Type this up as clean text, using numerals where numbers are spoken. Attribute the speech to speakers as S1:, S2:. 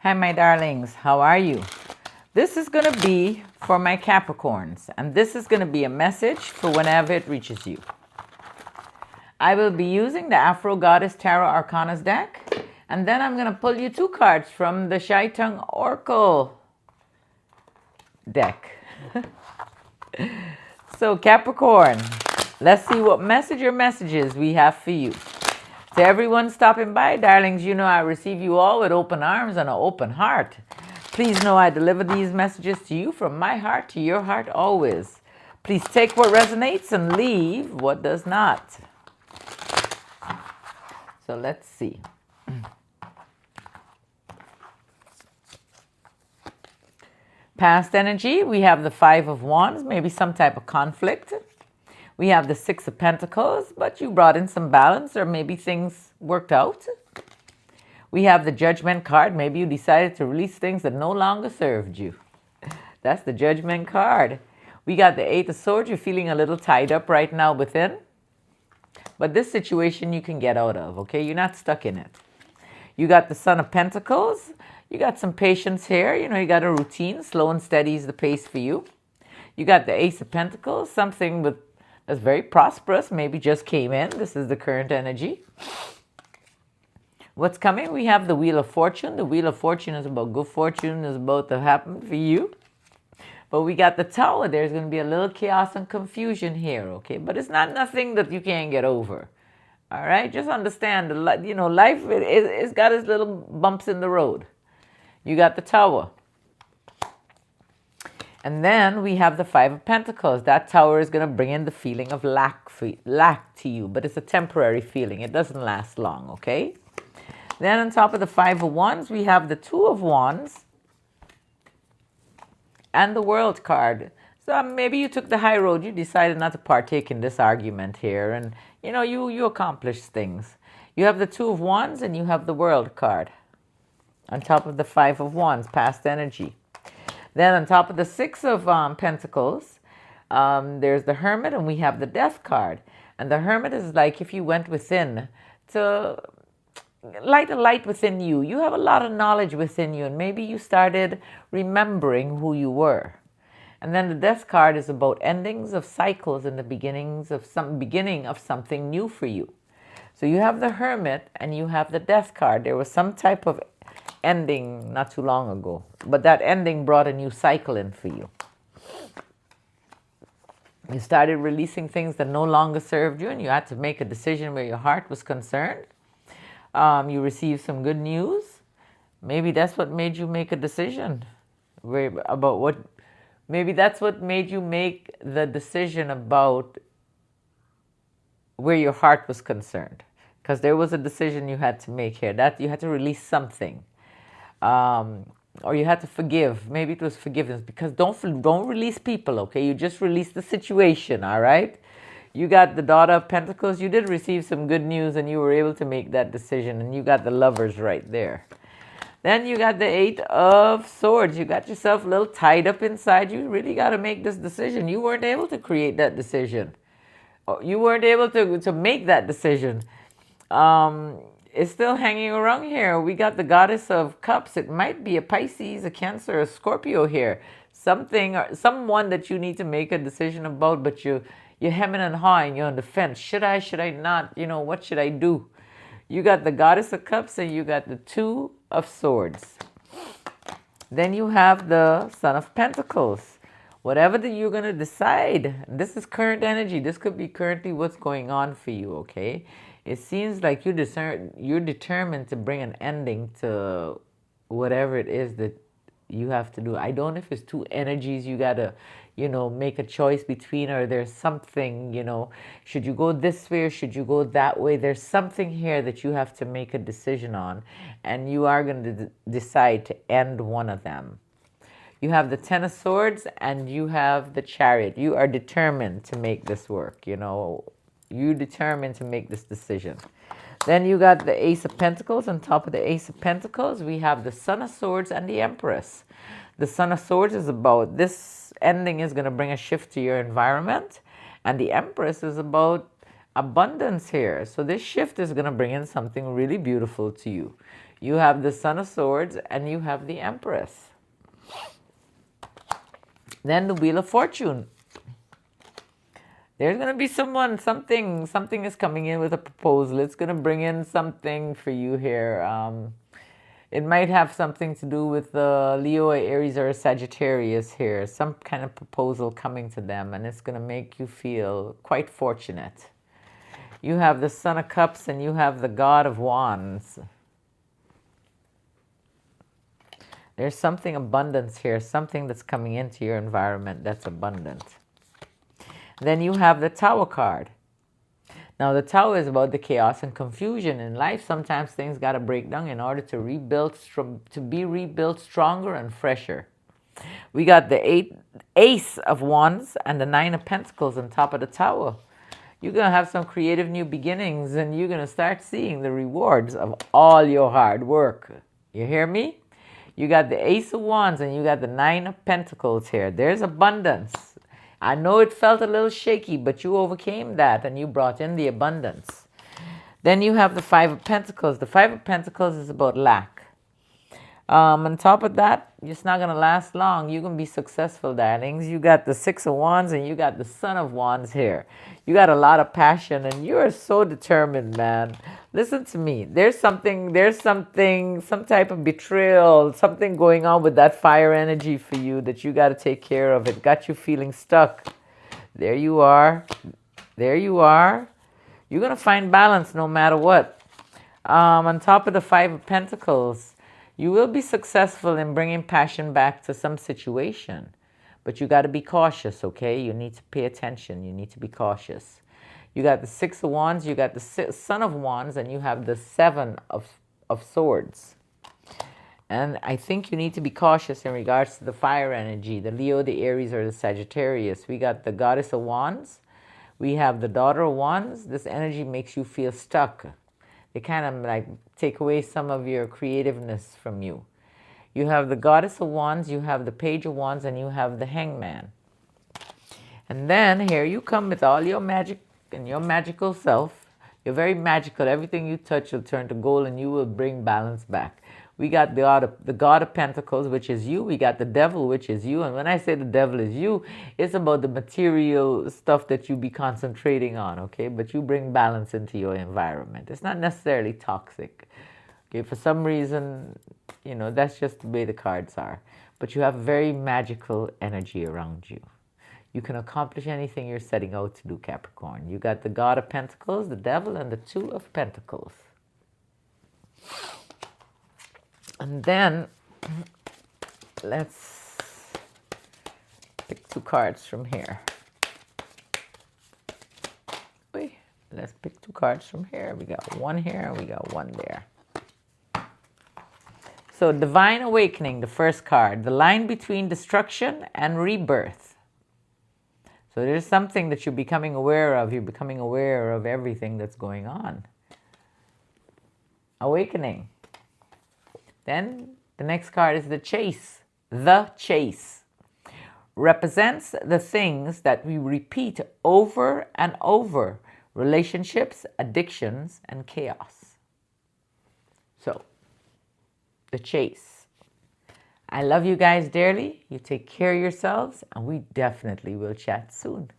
S1: Hi, my darlings. How are you? This is going to be for my Capricorns, and this is going to be a message for whenever it reaches you. I will be using the Afro Goddess Tarot Arcanas deck, and then I'm going to pull you 2 cards from the Shy Tongue Oracle deck. So, Capricorn, let's see what message or messages we have for you. To everyone stopping by, darlings, you know I receive you all with open arms and an open heart. Please know I deliver these messages to you from my heart to your heart always. Please take what resonates and leave what does not. So let's see. Past energy, we have the 5 of Wands, maybe some type of conflict. We have the 6 of Pentacles, but you brought in some balance or maybe things worked out. We have the Judgment card. Maybe you decided to release things that no longer served you. That's the Judgment card. We got the 8 of Swords. You're feeling a little tied up right now within. But this situation you can get out of, okay? You're not stuck in it. You got the Son of Pentacles. You got some patience here. You know, you got a routine. Slow and steady is the pace for you. You got the Ace of Pentacles. Something that's very prosperous. Maybe just came in. This is the current energy. What's coming? We have the Wheel of Fortune. The Wheel of Fortune is about good fortune. Is about to happen for you. But we got the Tower. There's going to be a little chaos and confusion here, okay? But it's not nothing that you can't get over. All right? Just understand, you know, life, it's got its little bumps in the road. You got the Tower. And then we have the 5 of Pentacles. That Tower is going to bring in the feeling of lack to you. But it's a temporary feeling. It doesn't last long, okay? Then on top of the 5 of Wands, we have the 2 of Wands and the World card. So maybe you took the high road. You decided not to partake in this argument here. And, you know, you accomplished things. You have the 2 of Wands and you have the World card. On top of the 5 of Wands, past energy. Then on top of the 6 of Pentacles, there's the Hermit and we have the Death card. And the Hermit is like if you went within to light a light within you. You have a lot of knowledge within you and maybe you started remembering who you were. And then the Death card is about endings of cycles and the beginning of something new for you. So you have the Hermit and you have the Death card. There was some type of ending not too long ago, but that ending brought a new cycle in for you. You started releasing things that no longer served you and you had to make a decision where your heart was concerned. You received some good news. Maybe that's what made you make a decision maybe that's what made you make the decision about where your heart was concerned. Because there was a decision you had to make here. That you had to release something. Or you had to forgive. Maybe it was forgiveness. Because don't release people, okay? You just release the situation, all right? You got the Daughter of Pentacles. You did receive some good news and you were able to make that decision. And you got the Lovers right there. Then you got the 8 of Swords. You got yourself a little tied up inside. You really got to make this decision. You weren't able to create that decision. You weren't able to make that decision. It's still hanging around here. We got the Goddess of Cups. It might be a Pisces, a Cancer, a Scorpio here. Someone that you need to make a decision about, but you're hemming and hawing. You're on the fence. Should I not? You know, what should I do? You got the Goddess of Cups and you got the 2 of Swords. Then you have the Son of Pentacles. Whatever that you're going to decide, this is current energy. This could be currently what's going on for you, okay? It seems like you're determined to bring an ending to whatever it is that you have to do. I don't know if it's 2 energies you got to, you know, make a choice between, or there's something, you know, should you go this way or should you go that way? There's something here that you have to make a decision on, and you are going to decide to end one of them. You have the 10 of Swords and you have the Chariot. You are determined to make this work, you know. You're determined to make this decision. Then you got the Ace of Pentacles. On top of the Ace of Pentacles, we have the Son of Swords and the Empress. The Son of Swords is about this ending is going to bring a shift to your environment. And the Empress is about abundance here. So this shift is going to bring in something really beautiful to you. You have the Son of Swords and you have the Empress. Then the Wheel of Fortune. There's going to be something is coming in with a proposal. It's going to bring in something for you here. It might have something to do with Leo, Aries, or Sagittarius here. Some kind of proposal coming to them, and it's going to make you feel quite fortunate. You have the Son of Cups and you have the God of Wands. There's something abundance here, something that's coming into your environment that's abundant. Then you have the Tower card. Now the Tower is about the chaos and confusion in life. Sometimes things got to break down in order to be rebuilt stronger and fresher. We got the Ace of Wands and the Nine of Pentacles on top of the Tower. You're going to have some creative new beginnings, and you're going to start seeing the rewards of all your hard work. You hear me? You got the Ace of Wands and you got the Nine of Pentacles here. There's abundance. I know it felt a little shaky, but you overcame that and you brought in the abundance. Then you have the Five of Pentacles. The Five of Pentacles is about lack. On top of that, it's not going to last long. You're going to be successful, darlings. You got the Six of Wands and you got the Son of Wands here. You got a lot of passion and you are so determined, man. Listen to me. There's some type of betrayal, something going on with that fire energy for you that you got to take care of. It got you feeling stuck. There you are. There you are. You're going to find balance no matter what. On top of the Five of Pentacles, you will be successful in bringing passion back to some situation. But you got to be cautious, okay? You need to pay attention. You need to be cautious. You got the Six of Wands, you got the Son of Wands, and you have the Seven of Swords. And I think you need to be cautious in regards to the fire energy, the Leo, the Aries, or the Sagittarius. We got the Goddess of Wands. We have the Daughter of Wands. This energy makes you feel stuck. They kind of like take away some of your creativeness from you. You have the Goddess of Wands, you have the Page of Wands, and you have the Hangman. And then here you come with all your magic and your magical self. You're very magical. Everything you touch will turn to gold and you will bring balance back. We got the God of Pentacles, which is you. We got the Devil, which is you. And when I say the Devil is you, it's about the material stuff that you be concentrating on, okay? But you bring balance into your environment. It's not necessarily toxic. Okay, for some reason, you know, that's just the way the cards are. But you have very magical energy around you. You can accomplish anything you're setting out to do, Capricorn. You got the God of Pentacles, the Devil, and the Two of Pentacles. And then, let's pick two cards from here. Wait, let's pick two cards from here. We got one here and we got one there. So, Divine Awakening, the first card. The line between destruction and rebirth. So there's something that you're becoming aware of. You're becoming aware of everything that's going on. Awakening. Then the next card is the Chase. The Chase. Represents the things that we repeat over and over. Relationships, addictions, and chaos. So, the Chase. I love you guys dearly. You take care of yourselves, and we definitely will chat soon.